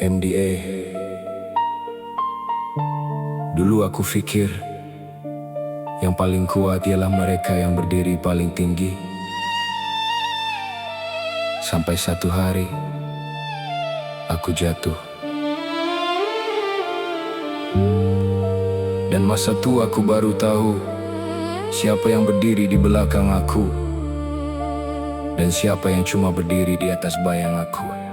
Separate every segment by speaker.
Speaker 1: MDA. Dulu aku pikir yang paling kuat ialah mereka yang berdiri paling tinggi. Sampai satu hari aku jatuh, dan masa tua aku baru tahu siapa yang berdiri di belakang aku dan siapa yang cuma berdiri di atas bayang aku.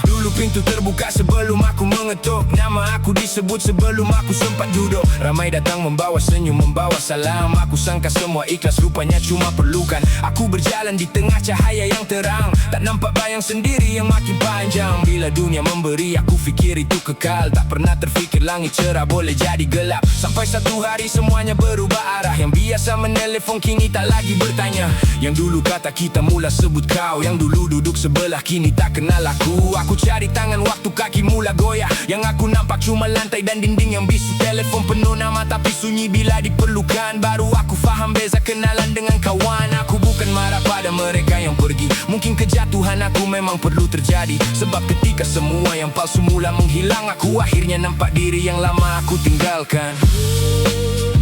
Speaker 1: Dulu pintu terbuka sebelum aku mengetuk. Nama aku disebut sebelum aku sempat duduk. Ramai datang membawa senyum, membawa salam. Aku sangka semua ikhlas, rupanya cuma perlukan. Aku berjalan di tengah cahaya yang terang, tak nampak bayang sendiri yang makin panjang. Bila dunia memberi, aku fikir itu kekal. Tak pernah terfikir langit cerah boleh jadi gelap. Sampai satu hari semuanya berubah arah. Yang biasa menelpon kini tak lagi bertanya. Yang dulu kata kita mula sebut kau. Yang dulu duduk sebelah kini tak kenal aku. Aku cari tangan waktu kaki mula goyah. Yang aku nampak cuma lantai dan dinding yang bisu. Telefon penuh nama tapi sunyi bila diperlukan. Baru aku faham beza kenalan dengan kawan. Aku bukan marah pada mereka yang pergi. Mungkin kejatuhan aku memang perlu terjadi. Sebab ketika semua yang palsu mula menghilang, aku akhirnya nampak diri yang lama aku tinggalkan.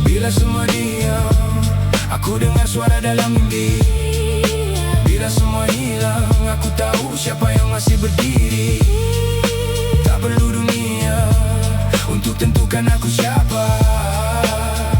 Speaker 1: Bila semua diam, aku dengar suara dalam mimpi. Bila semua hilang, aku tahu siapa yang masih berdiri. Tak perlu dunia untuk tentukan aku siapa.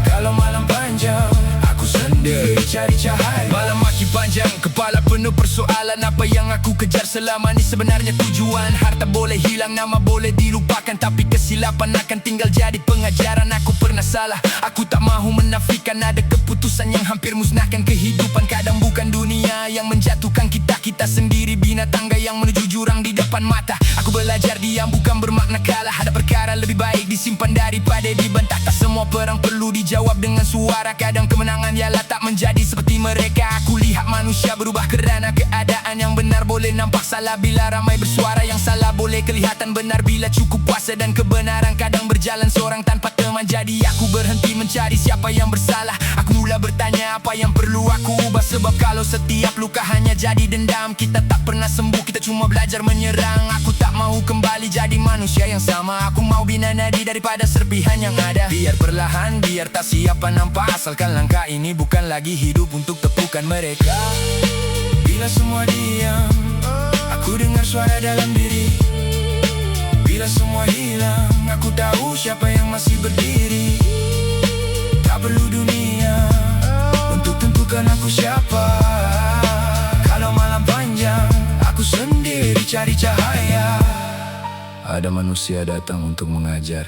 Speaker 1: Kalau malam panjang, aku sendiri cari cahaya. Malam makin panjang, kepala penuh persoalan. Apa yang aku kejar selama ni sebenarnya tujuan? Harta boleh hilang, nama boleh dilupakan, tapi kesilapan akan tinggal jadi pengajaran. Aku pernah salah, aku tak mahu menafikan. Ada keputusan yang hampir musnahkan kehidupan. Kadang bukan dunia yang menjatuhkan kita, kita sendiri binatang yang menuju jurang di depan mata. Aku belajar diam bukan bermakna kalah. Ada perkara lebih baik disimpan daripada dibantah. Tak semua perang perlu dijawab dengan suara. Kadang kemenangan ialah tak menjadi seperti mereka. Aku lihat manusia berubah kerana keadaan. Yang benar boleh nampak salah bila ramai bersuara. Yang salah boleh kelihatan benar bila cukup puasa. Dan kebenaran kadang berjalan seorang tanpa teman. Jadi aku berhenti mencari siapa yang bersalah. Aku mula bertanya apa yang perlu aku ubah. Sebab kalau setiap luka hanya jadi dendam, kita tak pernah sembuh, kita cuma belajar menyerang. Aku tak mau kembali jadi manusia yang sama. Aku mau bina nadi daripada serpihan yang ada. Biar perlahan, biar tak siapa nampak. Asalkan langkah ini bukan lagi hidup untuk tepukan mereka. Bila semua diam, aku dengar suara dalam diri. Bila semua hilang, aku tahu siapa yang masih berdiri. Tak perlu dunia untuk tentukan aku siapa. Kalau malam panjang, aku sendiri cari cahaya. Ada manusia datang untuk mengajar.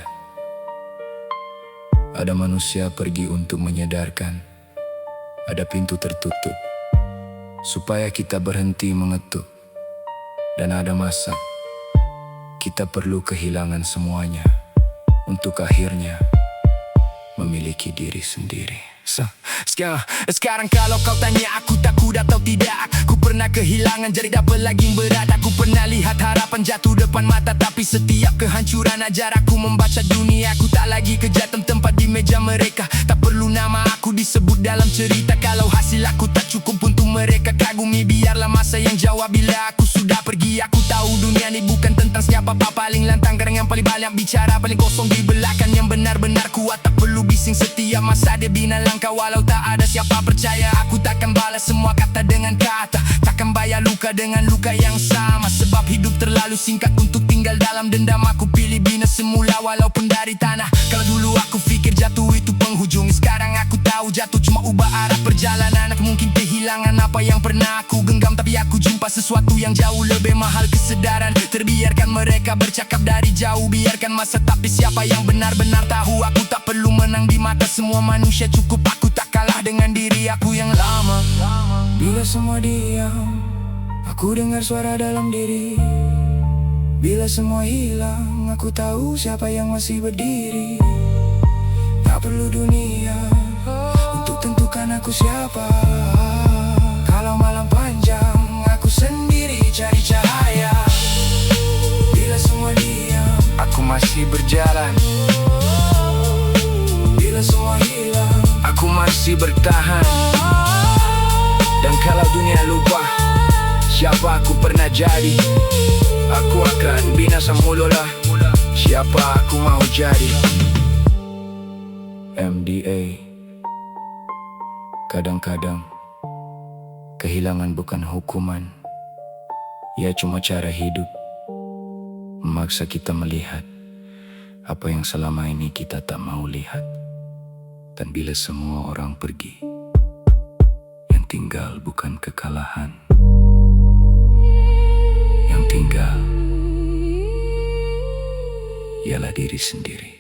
Speaker 1: Ada manusia pergi untuk menyadarkan. Ada pintu tertutup supaya kita berhenti mengetuk. Dan ada masa kita perlu kehilangan semuanya untuk akhirnya memiliki diri sendiri. Sekarang kalau kau tanya aku takut atau tidak, aku pernah kehilangan jari double lagi berat. Aku pernah lihat harapan jatuh depan mata, tapi setiap kehancuran ajar aku membaca dunia. Aku tak lagi kejar tempat di meja mereka. Tak perlu nama aku disebut dalam cerita. Kalau hasil aku tak cukup untuk mereka kagumi, biarlah masa yang jawab bila aku sudah pergi. Aku tahu dunia ni bukan tentang siapa paling lantang. Kadang yang paling banyak bicara, paling kosong di belakang. Yang benar-benar kuat tak perlu bising. Setiap masa dia bina langkah. Walau tak ada siapa percaya, aku takkan balas semua kata dengan kata. Takkan bayar luka dengan luka yang sama. Sebab hidup terlalu singkat untuk tinggal dalam dendam. Aku pilih bina semula walaupun dari tanah. Kalau dulu aku fikir jatuh itu penghujung, sekarang aku tahu jatuh cuma ubah arah perjalanan. Aku mungkin kehilangan apa yang pernah aku genggam, tapi aku jumpa sesuatu yang jauh lebih mahal, kesedaran. Terbiarkan mereka bercakap dari jauh, biarkan masa, tapi siapa yang benar-benar tahu. Aku tak perlu menang di mata semua manusia, cukup aku tak kalah dengan diri aku yang lama. Bila semua diam, aku dengar suara dalam diri. Bila semua hilang, aku tahu siapa yang masih berdiri. Tak perlu dunia untuk tentukan aku siapa. Kalau malam panjang, aku sendiri cari cahaya. Bila semua diam, aku masih berjalan. Bila semua hilang, aku masih bertahan. Dan kalau dunia lupa, siapa aku pernah jadi. Aku akan binasa mula, siapa aku mau jadi. MDA. Kadang-kadang kehilangan bukan hukuman, ia cuma cara hidup, memaksa kita melihat apa yang selama ini kita tak mau lihat. Dan bila semua orang pergi, yang tinggal bukan kekalahan, yang tinggal ialah diri sendiri.